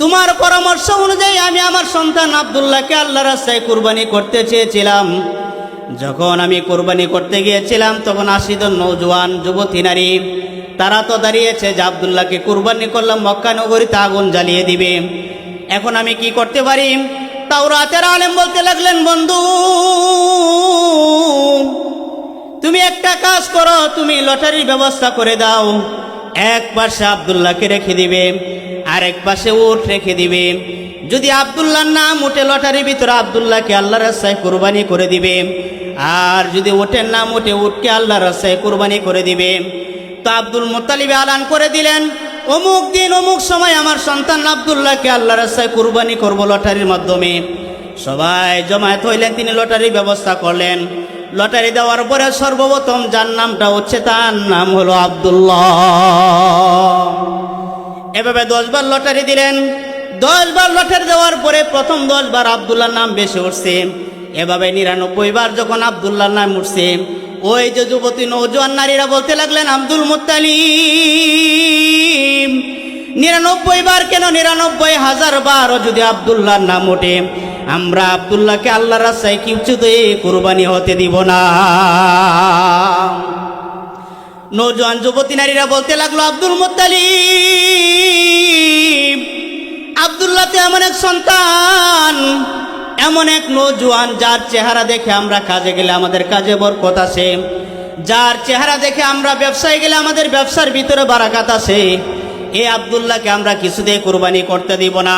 তোমার পরামর্শ অনুযায়ী আমি আমার সন্তান আব্দুল্লাহকে আল্লাহর রাস্তায় কুরবানি করতে চেয়েছিলাম। যখন আমি কুরবানি করতে গিয়েছিলাম তখন 80 জন নওজোয়ান যুবতী নারী তারা তো দাঁড়িয়েছে যে আব্দুল্লাহকে কুরবানি করলাম মক্কা নগরীতে আগুন জ্বালিয়ে দিবে। এখন আমি কি করতে পারি? তাওরাতের আলেম বলতে লাগলেন, বন্ধু তুমি একটা কাজ করো, তুমি লটারির ব্যবস্থা করে দাও। এক পাশে আব্দুল্লাহকে রেখে দিবে, আরেক পাশে উট রেখে দিবে। যদি আব্দুল্লাহর নাম উঠে লটারির ভিতরে আব্দুল্লাহকে আল্লাহর রাস্তায় কুরবানি করে দিবে, আর যদি উটের নাম উঠে উটকে আল্লাহর রাস্তায় কুরবানি করে দিবে। তো আব্দুল মুত্তালিব এলান করে দিলেন, অমুক দিন অমুক সময় আমার সন্তান আব্দুল্লাহকে আল্লাহর রাস্তায় কুরবানি করব লটারির মাধ্যমে। সবাই জমায়েত হইলেন, তিনি লটারির ব্যবস্থা করলেন। লটারি দেওয়ার পরে সর্বপ্রথম যার নামটা হচ্ছে তার নাম হলো আব্দুল্লাহ। এভাবে 10 বার লটারি দিলেন। 10 বার লটারি দেওয়ার পরে প্রথম 10 বার আব্দুল্লাহর নাম বেশি উঠছে। এভাবে 99 বার যখন আব্দুল্লাহর নাম উঠছে, ওই যে যুবতী নওজোয়ান নারীরা বলতে লাগলেন, আব্দুল মুত্তালিব 99 বার কেন, 99,000 বারও যদি আব্দুল্লাহর নাম ওঠে, আমরা আব্দুল্লাহকে আল্লাহর রাস্তায় কিছুতে কুরবানি হতে দিব না। নওজোয়ান যুবতী নারীরা বলতে লাগলো, আব্দুল মুত্তালিব আব্দুল্লাহ তো এমন এক সন্তান, এমন এক নওজোয়ান যার চেহারা দেখে আমরা কাজে গেলে আমাদের কাজে বরকত আছে, যার চেহারা দেখে আমরা ব্যবসায় গেলে আমাদের ব্যবসার ভিতরে বারাকাত আছে। এই আব্দুল্লাহকে আমরা কিছুতেই কুরবানি করতে দিব না।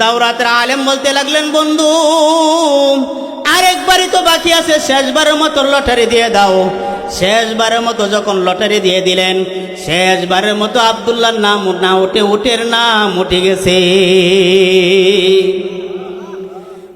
তাওরাতের আলেম বলতে লাগলেন, বন্ধু আরেকবারই তো বাকি আছে, শেষবারের মতো লটারি দিয়ে দাও। শেষবারের মতো যখন লটারি দিয়ে দিলেন, শেষবারের মতো আব্দুল্লাহর নাম না উঠে উটের নাম উঠে গেছে।